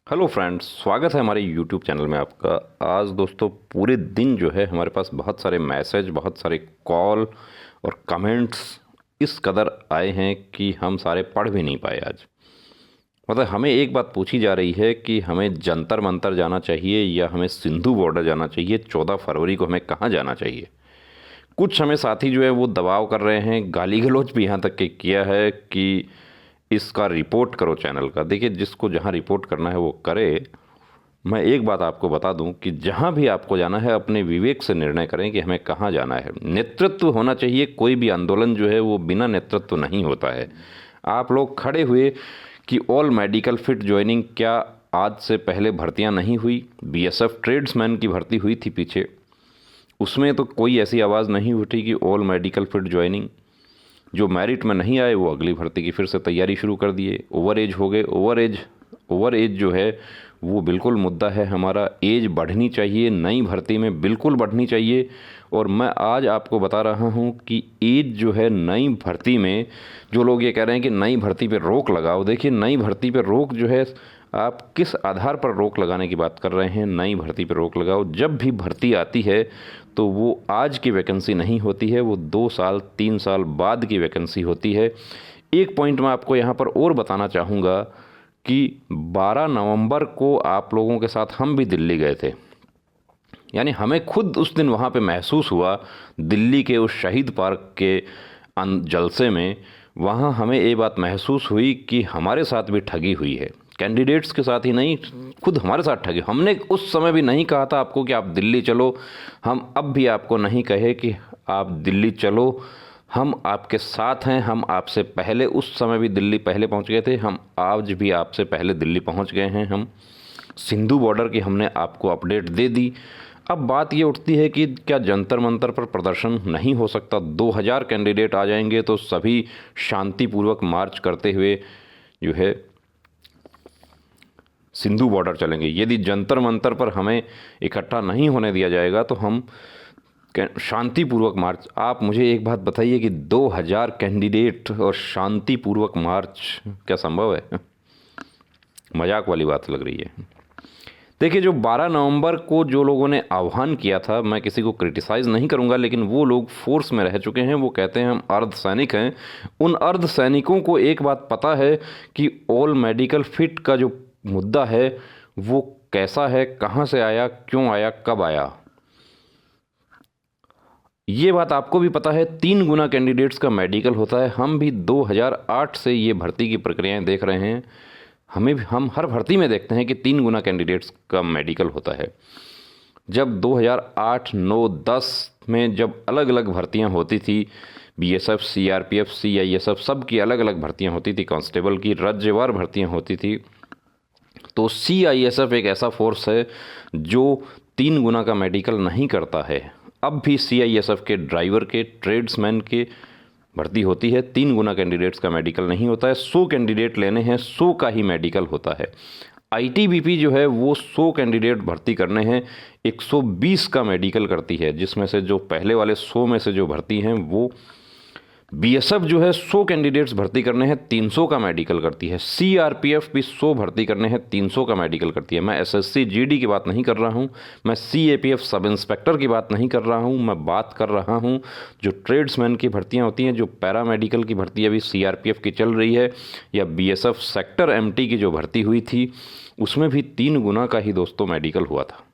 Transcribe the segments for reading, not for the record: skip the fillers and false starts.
Hello friends, स्वागत है हमारे यूट्यूब चैनल में आपका। आज दोस्तों पूरे दिन जो है हमारे पास बहुत सारे मैसेज, बहुत सारे कॉल और कमेंट्स इस कदर आए हैं कि हम सारे पढ़ भी नहीं पाए आज। मतलब हमें एक बात पूछी जा रही है कि हमें जंतर मंतर जाना चाहिए या हमें सिंधु बॉर्डर जाना चाहिए। 14 फरवरी को हमें कहाँ जाना चाहिए। कुछ हमें साथी जो है वो दबाव कर रहे हैं, गाली गलौज भी यहाँ तक के किया है कि इसका रिपोर्ट करो चैनल का। देखिए, जिसको जहाँ रिपोर्ट करना है वो करे। मैं एक बात आपको बता दूं कि जहां भी आपको जाना है अपने विवेक से निर्णय करें कि हमें कहां जाना है। नेतृत्व होना चाहिए। कोई भी आंदोलन जो है वो बिना नेतृत्व नहीं होता है। आप लोग खड़े हुए कि ऑल मेडिकल फिट ज्वाइनिंग, क्या आज से पहले भर्तियां नहीं हुई? बीएसएफ ट्रेड्समैन की भर्ती हुई थी पीछे, उसमें तो कोई ऐसी आवाज़ नहीं उठी कि ऑल मेडिकल फिट ज्वाइनिंग। जो मेरिट में नहीं आए वो अगली भर्ती की फिर से तैयारी शुरू कर दिए। ओवर एज हो गए। ओवर एज जो है वो बिल्कुल मुद्दा है हमारा। एज बढ़नी चाहिए, नई भर्ती में बिल्कुल बढ़नी चाहिए। और मैं आज आपको बता रहा हूं कि एज जो है नई भर्ती में, जो लोग ये कह रहे हैं कि नई भर्ती पे रोक लगाओ, देखिए नई भर्ती पे रोक जो है, आप किस आधार पर रोक लगाने की बात कर रहे हैं? नई भर्ती पर रोक लगाओ। जब भी भर्ती आती है तो वो आज की वैकेंसी नहीं होती है, वो 2 साल 3 साल बाद की वैकेंसी होती है। एक पॉइंट मैं आपको यहाँ पर और बताना चाहूँगा कि 12 नवंबर को आप लोगों के साथ हम भी दिल्ली गए थे। यानी हमें खुद उस दिन वहाँ पे महसूस हुआ, दिल्ली के उस शहीद पार्क के जलसे में, वहाँ हमें ये बात महसूस हुई कि हमारे साथ भी ठगी हुई है। कैंडिडेट्स के साथ ही नहीं, खुद हमारे साथ ठगी। हमने उस समय भी नहीं कहा था आपको कि आप दिल्ली चलो। हम अब भी आपको नहीं कहे कि आप दिल्ली चलो। हम आपके साथ हैं। हम आपसे पहले उस समय भी दिल्ली पहले पहुंच गए थे। हम आज भी आपसे पहले दिल्ली पहुंच गए हैं। हम सिंधु बॉर्डर की हमने आपको अपडेट दे दी। अब बात ये उठती है कि क्या जंतर मंतर पर प्रदर्शन नहीं हो सकता? 2000 कैंडिडेट आ जाएंगे तो सभी शांतिपूर्वक मार्च करते हुए जो है सिंधु बॉर्डर चलेंगे। यदि जंतर मंतर पर हमें इकट्ठा नहीं होने दिया जाएगा तो हम शांतिपूर्वक मार्च। आप मुझे एक बात बताइए कि 2000 कैंडिडेट और शांतिपूर्वक मार्च क्या संभव है? मजाक वाली बात लग रही है। देखिए, जो 12 नवंबर को जो लोगों ने आह्वान किया था, मैं किसी को क्रिटिसाइज़ नहीं करूंगा, लेकिन वो लोग फोर्स में रह चुके हैं। वो कहते हैं हम अर्धसैनिक हैं। उन अर्धसैनिकों को एक बात पता है कि ऑल मेडिकल फिट का जो मुद्दा है वो कैसा है, कहाँ से आया, क्यों आया, कब आया। ये बात आपको भी पता है। 3 गुना कैंडिडेट्स का मेडिकल होता है। हम भी 2008 से ये भर्ती की प्रक्रियाएं देख रहे हैं। हम हर भर्ती में देखते हैं कि 3 गुना कैंडिडेट्स का मेडिकल होता है। जब 2008, 9, 10 में जब अलग अलग भर्तियां होती थी, बीएसएफ, सीआरपीएफ, सीआईएसएफ, सब की अलग अलग भर्तियां होती थी, कांस्टेबल की राज्यवार भर्तियां होती थी, तो सीआईएसएफ एक ऐसा फोर्स है जो 3 गुना का मेडिकल नहीं करता है। अब भी सीआईएसएफ के ड्राइवर के, ट्रेड्समैन के भर्ती होती है। 3 गुना कैंडिडेट्स का मेडिकल नहीं होता है। 100 कैंडिडेट लेने हैं, 100 का ही मेडिकल होता है। आईटीबीपी जो है वो 100 कैंडिडेट भर्ती करने हैं, 120 का मेडिकल करती है, जिसमें से जो पहले वाले 100 में से जो भर्ती हैं वो बीएसएफ जो है 100 कैंडिडेट्स भर्ती करने हैं, 300 का मेडिकल करती है। सीआरपीएफ भी 100 भर्ती करने हैं, 300 का मेडिकल करती है। मैं एसएससी जीडी की बात नहीं कर रहा हूं, मैं सीएपीएफ सब इंस्पेक्टर की बात नहीं कर रहा हूं। मैं बात कर रहा हूं जो ट्रेड्समैन की भर्तियां होती हैं, जो पैरा मेडिकल की भर्ती अभी सीआरपीएफ की चल रही है, या बीएसएफ सेक्टर एमटी की जो भर्ती हुई थी, उसमें भी 3 गुना का ही दोस्तों मेडिकल हुआ था।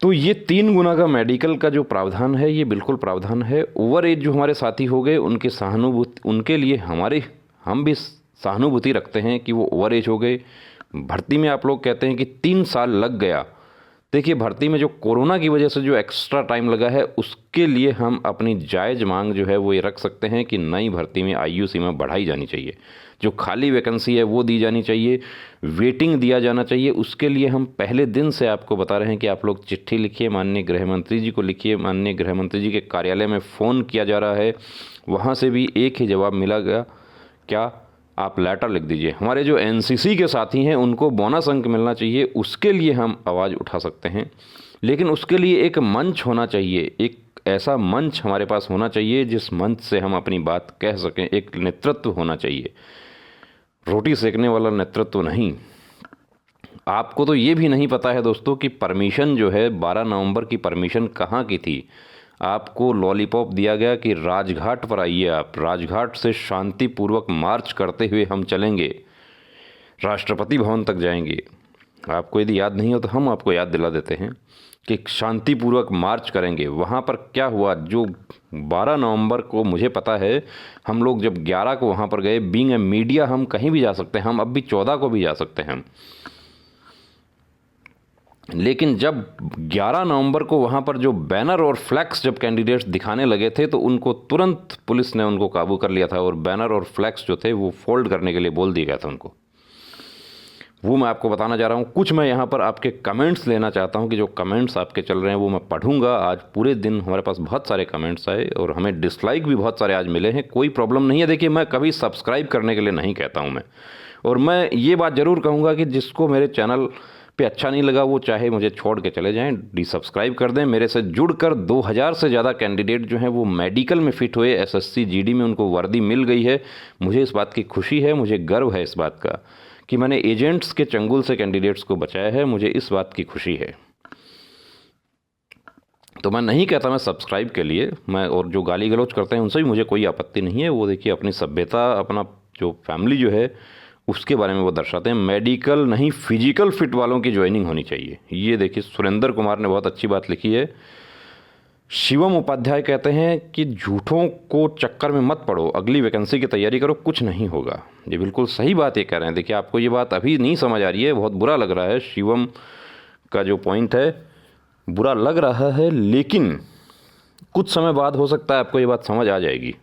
तो ये 3 गुना का मेडिकल का जो प्रावधान है ये बिल्कुल प्रावधान है। ओवर एज जो हमारे साथी हो गए उनके सहानुभूति, उनके लिए हम भी सहानुभूति रखते हैं कि वो ओवर एज हो गए। भर्ती में आप लोग कहते हैं कि 3 साल लग गया। देखिए, भर्ती में जो कोरोना की वजह से जो एक्स्ट्रा टाइम लगा है उसके लिए हम अपनी जायज़ मांग जो है वो ये रख सकते हैं कि नई भर्ती में आयु सीमा बढ़ाई जानी चाहिए। जो खाली वैकेंसी है वो दी जानी चाहिए, वेटिंग दिया जाना चाहिए। उसके लिए हम पहले दिन से आपको बता रहे हैं कि आप लोग चिट्ठी लिखिए, माननीय गृह मंत्री जी को लिखिए। माननीय गृह मंत्री जी के कार्यालय में फ़ोन किया जा रहा है, वहाँ से भी एक ही जवाब मिला गया, क्या आप लेटर लिख दीजिए। हमारे जो एनसीसी के साथी हैं उनको बोनस अंक मिलना चाहिए, उसके लिए हम आवाज़ उठा सकते हैं। लेकिन उसके लिए एक मंच होना चाहिए, एक ऐसा मंच हमारे पास होना चाहिए जिस मंच से हम अपनी बात कह सकें। एक नेतृत्व होना चाहिए। रोटी सेकने वाला नेतृत्व नहीं। आपको तो ये भी नहीं पता है दोस्तों कि परमिशन जो है 12 नवंबर की परमिशन कहाँ की थी। आपको लॉलीपॉप दिया गया कि राजघाट पर आइए, आप राजघाट से शांतिपूर्वक मार्च करते हुए हम चलेंगे, राष्ट्रपति भवन तक जाएंगे। आपको यदि याद नहीं हो तो हम आपको याद दिला देते हैं कि शांतिपूर्वक मार्च करेंगे। वहाँ पर क्या हुआ, जो 12 नवंबर को मुझे पता है, हम लोग जब 11 को वहाँ पर गए, बीइंग ए मीडिया हम कहीं भी जा सकते हैं, हम अब भी 14 को भी जा सकते हैं, लेकिन जब 11 नवंबर को वहाँ पर जो बैनर और फ्लैक्स जब कैंडिडेट्स दिखाने लगे थे तो उनको तुरंत पुलिस ने उनको काबू कर लिया था और बैनर और फ्लैक्स जो थे वो फोल्ड करने के लिए बोल दिया गया था उनको। वो मैं आपको बताना चाह रहा हूँ। कुछ मैं यहाँ पर आपके कमेंट्स लेना चाहता हूँ कि जो कमेंट्स आपके चल रहे हैं वो मैं पढ़ूंगा। आज पूरे दिन हमारे पास बहुत सारे कमेंट्स आए और हमें डिसलाइक भी बहुत सारे आज मिले हैं। कोई प्रॉब्लम नहीं है। देखिए, मैं कभी सब्सक्राइब करने के लिए नहीं कहता हूँ मैं, और मैं ये बात ज़रूर कहूँगा कि जिसको मेरे चैनल पे अच्छा नहीं लगा वो चाहे मुझे छोड़ के चले जाएं, डिसब्सक्राइब कर दें। मेरे से जुड़कर 2000 से ज़्यादा कैंडिडेट जो हैं वो मेडिकल में फ़िट हुए, एसएससी जीडी में उनको वर्दी मिल गई है। मुझे इस बात की खुशी है, मुझे गर्व है इस बात का कि मैंने एजेंट्स के चंगुल से कैंडिडेट्स को बचाया है। मुझे इस बात की खुशी है। तो मैं नहीं कहता मैं सब्सक्राइब के लिए, मैं और जो गाली गलौज करते हैं उनसे भी मुझे कोई आपत्ति नहीं है। वो देखिए अपनी सभ्यता, अपना जो फैमिली जो है उसके बारे में वो दर्शाते हैं। मेडिकल नहीं, फिजिकल फिट वालों की ज्वाइनिंग होनी चाहिए। ये देखिए सुरेंद्र कुमार ने बहुत अच्छी बात लिखी है। शिवम उपाध्याय कहते हैं कि झूठों को चक्कर में मत पड़ो, अगली वैकेंसी की तैयारी करो, कुछ नहीं होगा। ये बिल्कुल सही बात ये कह रहे हैं। देखिए, आपको ये बात अभी नहीं समझ आ रही है, बहुत बुरा लग रहा है। शिवम का जो पॉइंट है बुरा लग रहा है, लेकिन कुछ समय बाद हो सकता है आपको ये बात समझ आ जाएगी।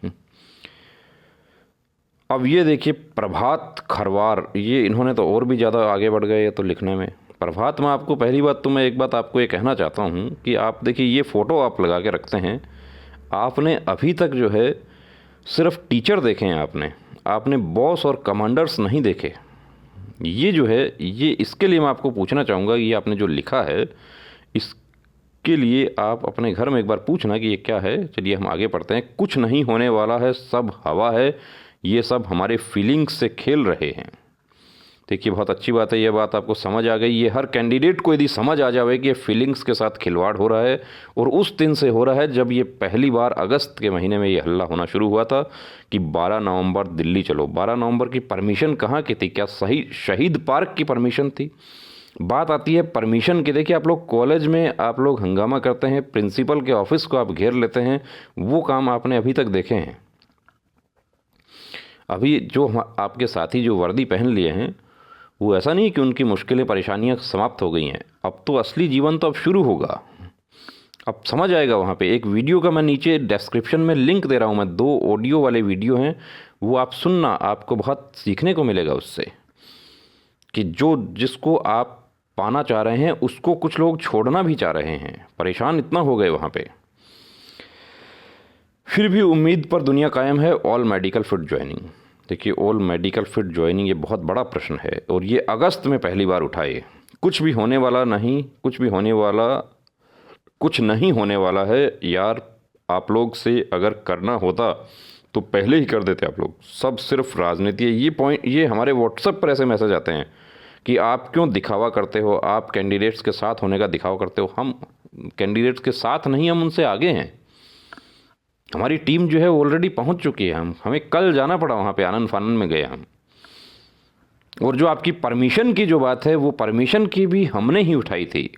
अब ये देखिए प्रभात खरवार, ये इन्होंने तो और भी ज़्यादा आगे बढ़ गए तो लिखने में। प्रभात में आपको पहली बात तो मैं एक बात आपको ये कहना चाहता हूँ कि आप देखिए ये फ़ोटो आप लगा के रखते हैं, आपने अभी तक जो है सिर्फ टीचर देखे हैं, आपने बॉस और कमांडर्स नहीं देखे। ये जो है ये इसके लिए मैं आपको पूछना चाहूँगा, ये आपने जो लिखा है इसके लिए आप अपने घर में एक बार पूछना कि ये क्या है। चलिए हम आगे पढ़ते हैं। कुछ नहीं होने वाला है, सब हवा है, ये सब हमारे फीलिंग्स से खेल रहे हैं। देखिए बहुत अच्छी बात है, ये बात आपको समझ आ गई। ये हर कैंडिडेट को यदि समझ आ जाए कि ये फीलिंग्स के साथ खिलवाड़ हो रहा है, और उस दिन से हो रहा है जब ये पहली बार अगस्त के महीने में ये हल्ला होना शुरू हुआ था कि 12 नवंबर दिल्ली चलो। 12 नवंबर की परमिशन कहाँ की थी? क्या सही शहीद पार्क की परमिशन थी? बात आती है परमिशन की। देखिए आप लोग कॉलेज में आप लोग हंगामा करते हैं, प्रिंसिपल के ऑफिस को आप घेर लेते हैं, वो काम आपने अभी तक देखे हैं? अभी जो आपके साथी जो वर्दी पहन लिए हैं वो ऐसा नहीं कि उनकी मुश्किलें परेशानियां समाप्त हो गई हैं। अब तो असली जीवन तो अब शुरू होगा, अब समझ आएगा। वहाँ पे एक वीडियो का मैं नीचे डिस्क्रिप्शन में लिंक दे रहा हूँ, मैं 2 ऑडियो वाले वीडियो हैं, वो आप सुनना, आपको बहुत सीखने को मिलेगा उससे कि जो जिसको आप पाना चाह रहे हैं उसको कुछ लोग छोड़ना भी चाह रहे हैं। परेशान इतना हो गए वहाँ पे, फिर भी उम्मीद पर दुनिया कायम है। All medical fit joining. देखिए ऑल मेडिकल फिट ज्वाइनिंग ये बहुत बड़ा प्रश्न है और ये अगस्त में पहली बार उठाए। कुछ भी होने वाला नहीं, कुछ नहीं होने वाला है यार। आप लोग से अगर करना होता तो पहले ही कर देते आप लोग, सब सिर्फ राजनीति है। ये पॉइंट, ये हमारे व्हाट्सएप पर ऐसे मैसेज आते हैं कि आप क्यों दिखावा करते हो, आप कैंडिडेट्स के साथ होने का दिखावा करते हो। हम कैंडिडेट्स के साथ नहीं, हम उनसे आगे हैं। हमारी टीम जो है ऑलरेडी पहुंच चुकी है। हमें कल जाना पड़ा वहाँ पे, आनंद फानन में गए हम। और जो आपकी परमिशन की जो बात है, वो परमिशन की भी हमने ही उठाई थी।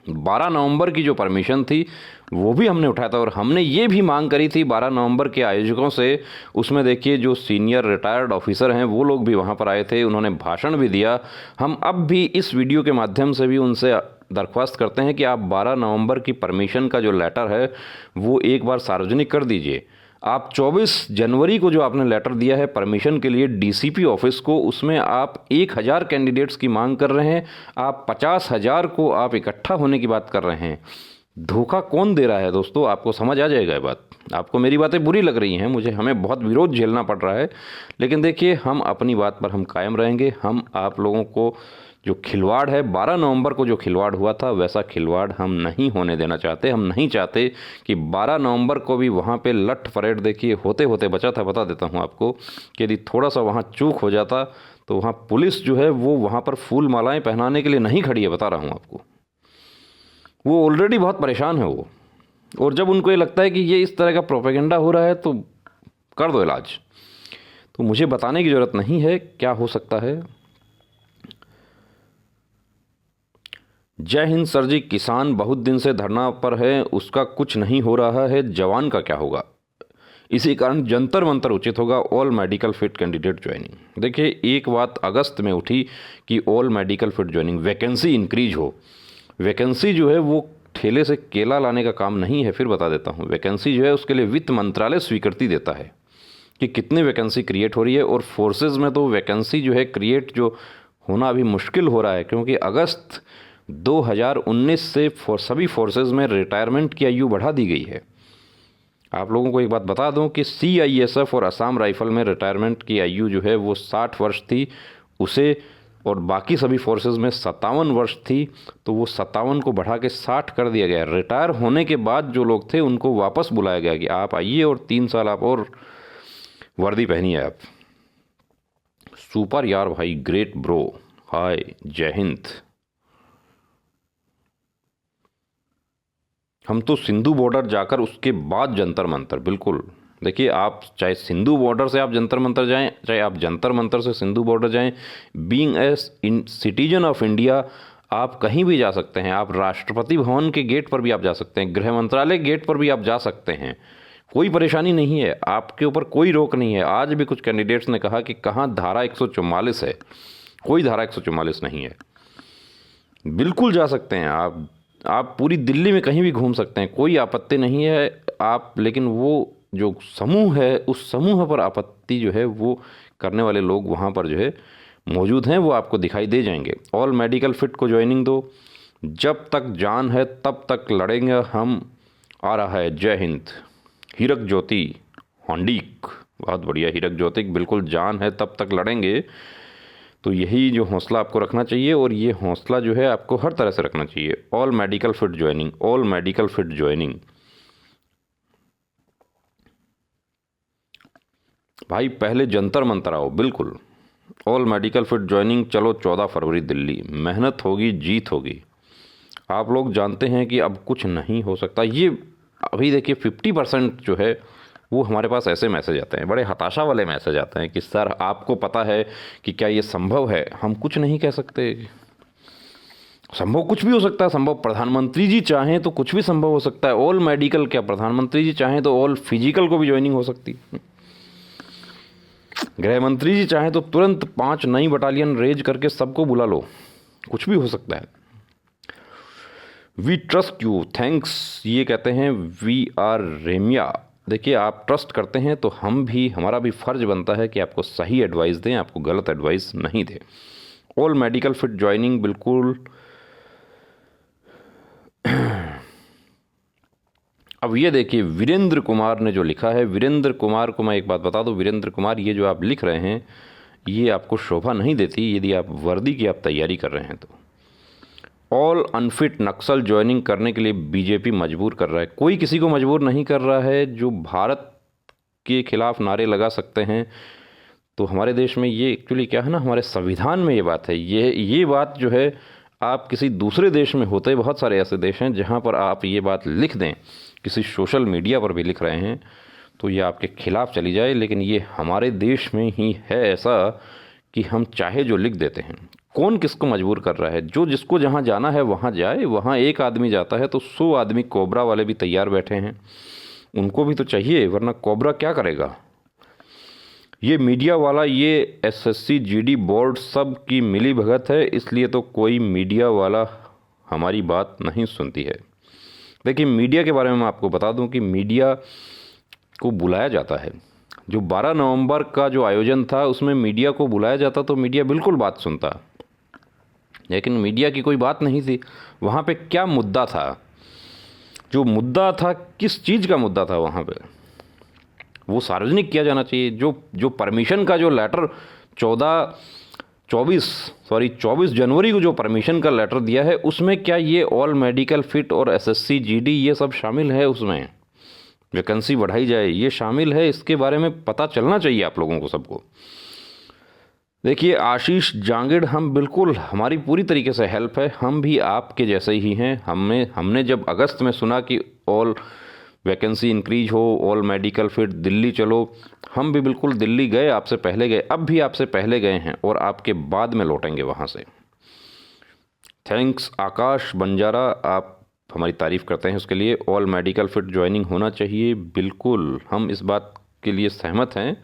12 नवंबर की जो परमिशन थी वो भी हमने उठाया था, और हमने ये भी मांग करी थी 12 नवंबर के आयोजकों से। उसमें देखिए जो सीनियर रिटायर्ड ऑफिसर हैं वो लोग भी वहाँ पर आए थे, उन्होंने भाषण भी दिया। हम अब भी इस वीडियो के माध्यम से भी उनसे दरख्वास्त करते हैं कि आप 12 नवंबर की परमिशन का जो लेटर है वो एक बार सार्वजनिक कर दीजिए। आप 24 जनवरी को जो आपने लेटर दिया है परमिशन के लिए डीसीपी ऑफिस को, उसमें आप 1000 कैंडिडेट्स की मांग कर रहे हैं, आप 50,000 को आप इकट्ठा होने की बात कर रहे हैं। धोखा कौन दे रहा है दोस्तों? आपको समझ आ जाएगा ये बात। आपको मेरी बातें बुरी लग रही हैं, हमें बहुत विरोध झेलना पड़ रहा है, लेकिन देखिए हम अपनी बात पर हम कायम रहेंगे। हम आप लोगों को जो खिलवाड़ है 12 नवंबर को जो खिलवाड़ हुआ था वैसा खिलवाड़ हम नहीं होने देना चाहते। हम नहीं चाहते कि 12 नवंबर को भी वहाँ पे लठ परेड देखिए होते होते बचा था। बता देता हूँ आपको कि यदि थोड़ा सा वहाँ चूक हो जाता तो वहाँ पुलिस जो है वो वहाँ पर फूल मालाएं पहनाने के लिए नहीं खड़ी है। बता रहा हूँ आपको, वो ऑलरेडी बहुत परेशान है वो। और जब उनको ये लगता है कि ये इस तरह का प्रोपेगेंडा हो रहा है तो कर दो इलाज। तो मुझे बताने की ज़रूरत नहीं है क्या हो सकता है। जय हिंद सर जी, किसान बहुत दिन से धरना पर है, उसका कुछ नहीं हो रहा है, जवान का क्या होगा? इसी कारण जंतर मंतर उचित होगा, all medical fit candidate joining. देखिए, एक बात अगस्त में उठी कि all medical fit joining vacancy increase हो। वैकेंसी जो है वो ठेले से केला लाने का काम नहीं है। फिर बता देता हूँ, वैकेंसी जो है उसके लिए वित्त मंत्रालय स्वीकृति देता है कि कितनी वैकेंसी क्रिएट हो रही है। और फोर्सेज में तो वैकेंसी जो है क्रिएट जो होना अभी मुश्किल हो रहा है, क्योंकि अगस्त 2019 से सभी फोर्सेज में रिटायरमेंट की आयु बढ़ा दी गई है। आप लोगों को एक बात बता दूं कि CISF और असम राइफल में रिटायरमेंट की आयु जो है वो 60 वर्ष थी उसे, और बाकी सभी फोर्सेज में 57 वर्ष थी। तो वो 57 को बढ़ा के 60 कर दिया गया। रिटायर होने के बाद जो लोग थे उनको वापस बुलाया गया कि आप आइए और 3 साल आप और वर्दी पहनिए आप। सुपर यार भाई, ग्रेट ब्रो, हाय, जय हिंद। हम तो सिंधु बॉर्डर जाकर उसके बाद जंतर मंतर, बिल्कुल। देखिए, आप चाहे सिंधु बॉर्डर से आप जंतर मंतर जाएं, चाहे आप जंतर मंतर से सिंधु बॉर्डर जाएं, being a citizen of India आप कहीं भी जा सकते हैं। आप राष्ट्रपति भवन के गेट पर भी आप जा सकते हैं, गृह मंत्रालय गेट पर भी आप जा सकते हैं, कोई परेशानी नहीं है, आपके ऊपर कोई रोक नहीं है। आज भी कुछ कैंडिडेट्स ने कहा कि कहाँ धारा 144 है, कोई धारा 144 नहीं है। बिल्कुल जा सकते हैं आप पूरी दिल्ली में कहीं भी घूम सकते हैं, कोई आपत्ति नहीं है आप। लेकिन वो जो समूह है उस समूह पर आपत्ति जो है वो करने वाले लोग वहाँ पर जो है मौजूद हैं, वो आपको दिखाई दे जाएंगे। ऑल मेडिकल फिट को ज्वाइनिंग दो, जब तक जान है तब तक लड़ेंगे हम। आ रहा है जय हिंद। हीरक ज्योति हॉन्डीक, बहुत बढ़िया हीरक ज्योति, बिल्कुल जान है तब तक लड़ेंगे। तो यही जो हौसला आपको रखना चाहिए, और ये हौसला जो है आपको हर तरह से रखना चाहिए। All medical fit joining, all medical fit joining. भाई पहले जंतर मंतर आओ, बिल्कुल। ऑल मेडिकल फिट ज्वाइनिंग, चलो 14 फरवरी दिल्ली, मेहनत होगी, जीत होगी। आप लोग जानते हैं कि अब कुछ नहीं हो सकता। ये अभी देखिए 50% जो है वो हमारे पास ऐसे मैसेज आते हैं, बड़े हताशा वाले मैसेज आते हैं कि सर आपको पता है कि क्या ये संभव है? हम कुछ नहीं कह सकते। संभव कुछ भी हो सकता है। संभव प्रधानमंत्री जी चाहें तो कुछ भी संभव हो सकता है। ऑल मेडिकल क्या, प्रधानमंत्री जी चाहें तो ऑल फिजिकल को भी ज्वाइनिंग हो सकती है। गृह मंत्री जी चाहें तो तुरंत 5 नई बटालियन रेज करके सबको बुला लो, कुछ भी हो सकता है। वी ट्रस्ट यू, थैंक्स, ये कहते हैं वी आर रेमिया। देखिए, आप ट्रस्ट करते हैं तो हमारा भी फ़र्ज बनता है कि आपको सही एडवाइस दें, आपको गलत एडवाइस नहीं दें। ऑल मेडिकल फिट ज्वाइनिंग, बिल्कुल। अब ये देखिए, वीरेंद्र कुमार ने जो लिखा है, वीरेंद्र कुमार को मैं एक बात बता दूं, वीरेंद्र कुमार, ये जो आप लिख रहे हैं ये आपको शोभा नहीं देती यदि आप वर्दी की आप तैयारी कर रहे हैं तो। ऑल अनफिट नक्सल ज्वाइनिंग करने के लिए बीजेपी मजबूर कर रहा है। कोई किसी को मजबूर नहीं कर रहा है। जो भारत के खिलाफ नारे लगा सकते हैं, तो हमारे देश में ये एक्चुअली क्या है ना, हमारे संविधान में ये बात है। ये बात जो है, आप किसी दूसरे देश में होते, बहुत सारे ऐसे देश हैं जहाँ पर आप ये बात लिख दें, किसी सोशल मीडिया पर भी लिख रहे हैं, तो ये आपके खिलाफ चली जाए। लेकिन ये हमारे देश में ही है ऐसा कि हम चाहे जो लिख देते हैं। कौन किसको मजबूर कर रहा है? जो जिसको जहाँ जाना है वहाँ जाए। वहाँ एक आदमी जाता है तो 100 आदमी कोबरा वाले भी तैयार बैठे हैं, उनको भी तो चाहिए, वरना कोबरा क्या करेगा? ये मीडिया वाला, ये SSC GD बोर्ड सब की मिली भगत है, इसलिए तो कोई मीडिया वाला हमारी बात नहीं सुनती है। देखिए, मीडिया के बारे में मैं आपको बता दूं कि मीडिया को बुलाया जाता है। जो 12 नवंबर का जो आयोजन था उसमें मीडिया को बुलाया जाता तो मीडिया बिल्कुल बात सुनता, लेकिन मीडिया की कोई बात नहीं थी। वहाँ पे क्या मुद्दा था? जो मुद्दा था, किस चीज़ का मुद्दा था वहाँ पे, वो सार्वजनिक किया जाना चाहिए। जो परमिशन का जो लेटर 24 जनवरी को जो परमिशन का लेटर दिया है, उसमें क्या ये ऑल मेडिकल फिट और एसएससी जीडी ये सब शामिल है? उसमें वैकेंसी बढ़ाई जाए ये शामिल है? इसके बारे में पता चलना चाहिए आप लोगों को सबको। देखिए आशीष जांगिड़, हम बिल्कुल, हमारी पूरी तरीके से हेल्प है, हम भी आपके जैसे ही हैं। हमने जब अगस्त में सुना कि ऑल वैकेंसी इंक्रीज हो, ऑल मेडिकल फिट दिल्ली चलो, हम भी बिल्कुल दिल्ली गए, आपसे पहले गए, अब भी आपसे पहले गए हैं और आपके बाद में लौटेंगे वहाँ से। थैंक्स आकाश बंजारा, आप हमारी तारीफ़ करते हैं उसके लिए। ऑल मेडिकल फिट ज्वाइनिंग होना चाहिए, बिल्कुल हम इस बात के लिए सहमत हैं,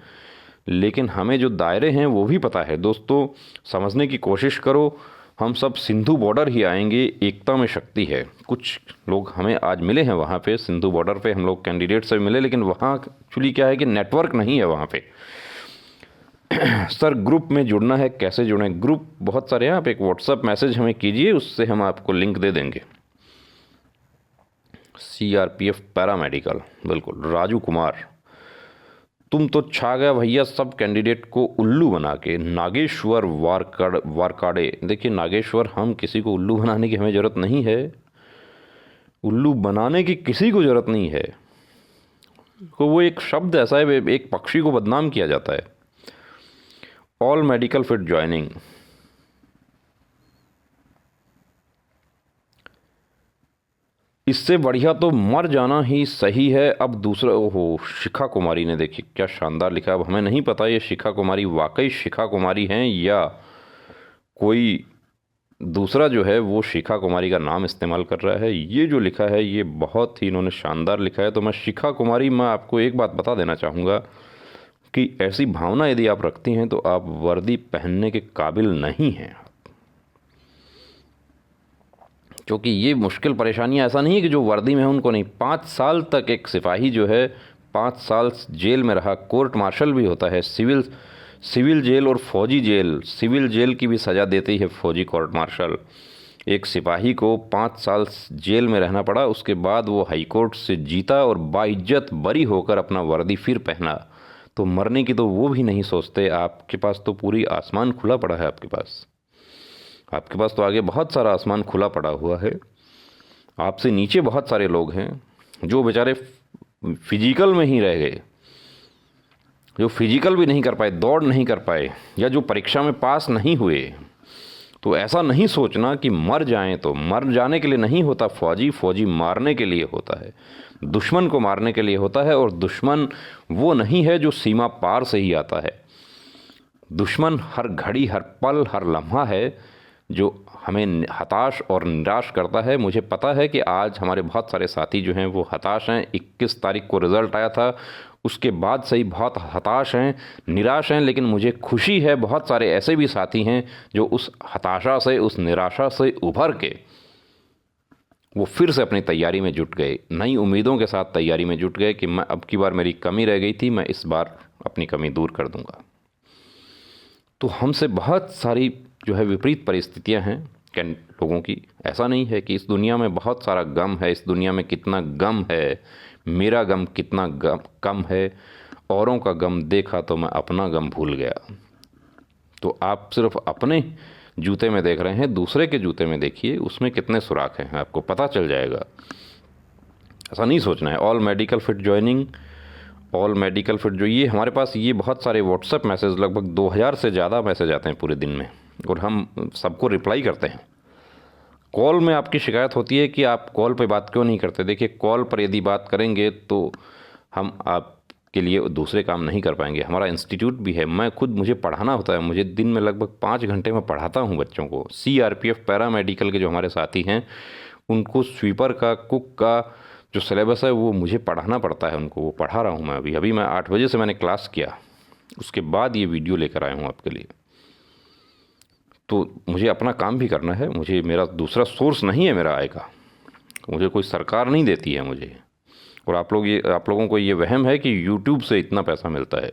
लेकिन हमें जो दायरे हैं वो भी पता है। दोस्तों समझने की कोशिश करो, हम सब सिंधु बॉर्डर ही आएंगे, एकता में शक्ति है। कुछ लोग हमें आज मिले हैं वहाँ पे सिंधु बॉर्डर पे, हम लोग कैंडिडेट से मिले, लेकिन वहाँ एक्चुअली क्या है कि नेटवर्क नहीं है वहाँ पे। सर ग्रुप में जुड़ना है, कैसे जुड़ें? ग्रुप बहुत सारे हैं, आप एक व्हाट्सएप मैसेज हमें कीजिए, उससे हम आपको लिंक दे देंगे। CRPF पैरामेडिकल, बिल्कुल। राजू कुमार, तुम तो छा गया भैया सब कैंडिडेट को उल्लू बना के। नागेश्वर वारकाड़े, देखिए नागेश्वर, हम किसी को उल्लू बनाने की हमें ज़रूरत नहीं है, उल्लू बनाने की किसी को ज़रूरत नहीं है। तो वो एक शब्द ऐसा है, एक पक्षी को बदनाम किया जाता है। ऑल मेडिकल फिट ज्वाइनिंग, इससे बढ़िया तो मर जाना ही सही है। अब दूसरा, ओहो, शिखा कुमारी ने देखिए क्या शानदार लिखा। अब हमें नहीं पता ये शिखा कुमारी वाकई शिखा कुमारी हैं या कोई दूसरा जो है वो शिखा कुमारी का नाम इस्तेमाल कर रहा है। ये जो लिखा है ये बहुत ही इन्होंने शानदार लिखा है। तो मैं शिखा कुमारी, मैं आपको एक बात बता देना चाहूँगा कि ऐसी भावना यदि आप रखती हैं तो आप वर्दी पहनने के काबिल नहीं हैं, क्योंकि ये मुश्किल परेशानियां ऐसा नहीं है कि जो वर्दी में है उनको नहीं। 5 साल तक एक सिपाही जो है 5 साल जेल में रहा, कोर्ट मार्शल भी होता है, सिविल जेल और फौजी जेल, सिविल जेल की भी सज़ा देती है फौजी कोर्ट मार्शल। एक सिपाही को 5 साल जेल में रहना पड़ा, उसके बाद वो हाई कोर्ट से जीता और बाइज्जत बरी होकर अपना वर्दी फिर पहना। तो मरने की तो वो भी नहीं सोचते। आपके पास तो पूरी आसमान खुला पड़ा है, आपके पास तो आगे बहुत सारा आसमान खुला पड़ा हुआ है। आपसे नीचे बहुत सारे लोग हैं जो बेचारे फिजिकल में ही रह गए, जो फिजिकल भी नहीं कर पाए, दौड़ नहीं कर पाए, या जो परीक्षा में पास नहीं हुए। तो ऐसा नहीं सोचना कि मर जाएं, तो मर जाने के लिए नहीं होता फौजी मारने के लिए होता है, दुश्मन को मारने के लिए होता है। और दुश्मन वो नहीं है जो सीमा पार से ही आता है, दुश्मन हर घड़ी, हर पल, हर लम्हा है जो हमें हताश और निराश करता है। मुझे पता है कि आज हमारे बहुत सारे साथी जो हैं वो हताश हैं। 21 तारीख को रिज़ल्ट आया था, उसके बाद से ही बहुत हताश हैं, निराश हैं, लेकिन मुझे खुशी है बहुत सारे ऐसे भी साथी हैं जो उस हताशा से, उस निराशा से उभर के वो फिर से अपनी तैयारी में जुट गए, नई उम्मीदों के साथ तैयारी में जुट गए कि मैं, अब की बार मेरी कमी रह गई थी, मैं इस बार अपनी कमी दूर कर दूंगा। तो हमसे बहुत सारी जो है विपरीत परिस्थितियां हैं लोगों की। ऐसा नहीं है कि इस दुनिया में बहुत सारा गम है, इस दुनिया में कितना गम है, मेरा गम कितना कम है। औरों का गम देखा तो मैं अपना गम भूल गया। तो आप सिर्फ अपने जूते में देख रहे हैं, दूसरे के जूते में देखिए, उसमें कितने सुराख हैं आपको पता चल जाएगा। ऐसा नहीं सोचना है। All medical fit joining, all medical fit, जो ये हमारे पास ये बहुत सारे व्हाट्सएप मैसेज, लगभग 2000 से ज़्यादा मैसेज आते हैं पूरे दिन में, और हम सबको रिप्लाई करते हैं। कॉल में आपकी शिकायत होती है कि आप कॉल पे बात क्यों नहीं करते। देखिए कॉल पर यदि बात करेंगे तो हम आपके लिए दूसरे काम नहीं कर पाएंगे। हमारा इंस्टीट्यूट भी है, मैं खुद, मुझे पढ़ाना होता है, मुझे दिन में लगभग 5 घंटे में पढ़ाता हूँ बच्चों को। CRPF पैरामेडिकल के जो हमारे साथी हैं उनको स्वीपर का, कुक का जो सिलेबस है वो मुझे पढ़ाना पड़ता है, उनको वो पढ़ा रहा हूँ मैं। अभी मैं 8 बजे से मैंने क्लास किया, उसके बाद ये वीडियो लेकर आया हूँ आपके लिए। तो मुझे अपना काम भी करना है, मुझे, मेरा दूसरा सोर्स नहीं है मेरा आय का, मुझे कोई सरकार नहीं देती है मुझे। और आप लोगों को ये वहम है कि यूट्यूब से इतना पैसा मिलता है।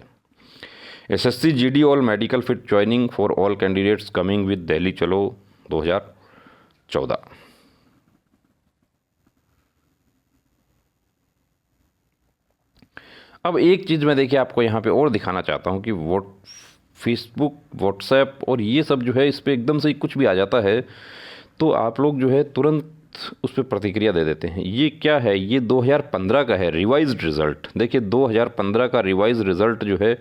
SSC GD all medical fit joining for all candidates coming with Delhi चलो 2014। अब एक चीज़ मैं देखिए आपको यहाँ पे और दिखाना चाहता हूँ कि वो फेसबुक, व्हाट्सएप और ये सब जो है इस पे एकदम से ही कुछ भी आ जाता है तो आप लोग जो है तुरंत उस पर प्रतिक्रिया दे देते हैं। ये क्या है? ये 2015 का है रिवाइज्ड रिज़ल्ट। देखिए 2015 का रिवाइज्ड रिज़ल्ट जो है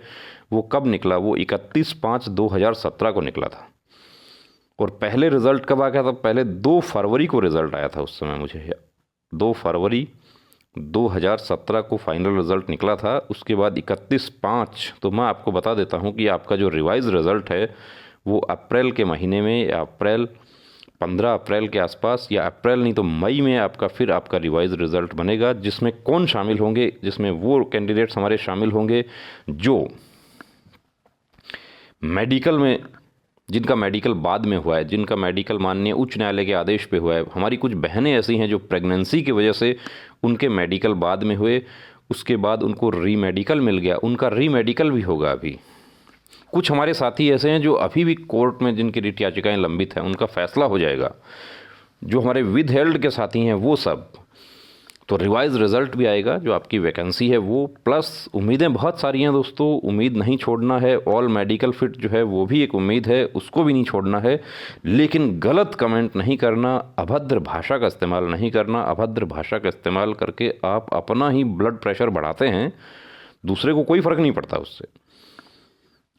वो कब निकला? वो 31/5/2017 को निकला था। और पहले रिज़ल्ट कब आ गया था? पहले 2 फरवरी को रिज़ल्ट आया था। उस समय मुझे 2 फरवरी 2017 को फाइनल रिज़ल्ट निकला था। उसके बाद 31/5, तो मैं आपको बता देता हूँ कि आपका जो रिवाइज रिज़ल्ट है वो अप्रैल के महीने में या 15 अप्रैल के आसपास, या अप्रैल नहीं तो मई में आपका फिर आपका रिवाइज रिज़ल्ट बनेगा। जिसमें कौन शामिल होंगे? जिसमें वो कैंडिडेट्स हमारे शामिल होंगे जो मेडिकल में, जिनका मेडिकल बाद में हुआ है, जिनका मेडिकल माननीय उच्च न्यायालय के आदेश पे हुआ है। हमारी कुछ बहनें ऐसी हैं जो प्रेगनेंसी की वजह से उनके मेडिकल बाद में हुए, उसके बाद उनको री मेडिकल मिल गया, उनका री मेडिकल भी होगा अभी। कुछ हमारे साथी ऐसे हैं जो अभी भी कोर्ट में जिनकी रिट याचिकाएँ लंबित हैं, उनका फैसला हो जाएगा। जो हमारे विद हेल्ड के साथी हैं वो सब, तो रिवाइज रिज़ल्ट भी आएगा जो आपकी वैकेंसी है वो, प्लस उम्मीदें बहुत सारी हैं दोस्तों, उम्मीद नहीं छोड़ना है। ऑल मेडिकल फिट जो है वो भी एक उम्मीद है, उसको भी नहीं छोड़ना है। लेकिन गलत कमेंट नहीं करना, अभद्र भाषा का इस्तेमाल नहीं करना। अभद्र भाषा का इस्तेमाल करके आप अपना ही ब्लड प्रेशर बढ़ाते हैं, दूसरे को कोई फ़र्क नहीं पड़ता उससे।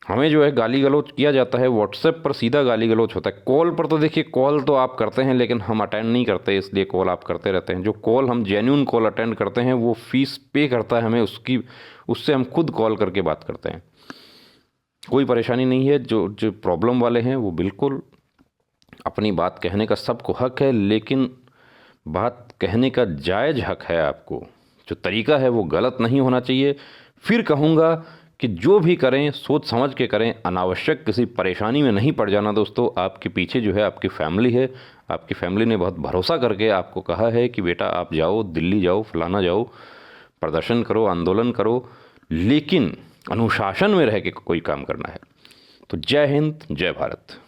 हमें जो है गाली गलौज किया जाता है, व्हाट्सएप पर सीधा गाली गलौज होता है। कॉल पर तो देखिए, कॉल तो आप करते हैं लेकिन हम अटेंड नहीं करते, इसलिए कॉल आप करते रहते हैं। जो कॉल हम जेन्युइन कॉल अटेंड करते हैं वो फीस पे करता है हमें उसकी, उससे हम खुद कॉल करके बात करते हैं। कोई परेशानी नहीं है। जो जो प्रॉब्लम वाले हैं वो बिल्कुल अपनी बात कहने का सबको हक है, लेकिन बात कहने का जायज़ हक है आपको। जो तरीका है वो गलत नहीं होना चाहिए। फिर कहूँगा कि जो भी करें सोच समझ के करें, अनावश्यक किसी परेशानी में नहीं पड़ जाना दोस्तों। आपके पीछे जो है आपकी फैमिली है, आपकी फैमिली ने बहुत भरोसा करके आपको कहा है कि बेटा आप जाओ, दिल्ली जाओ, फलाना जाओ, प्रदर्शन करो, आंदोलन करो, लेकिन अनुशासन में रह के कोई काम करना है। तो जय हिंद, जय भारत।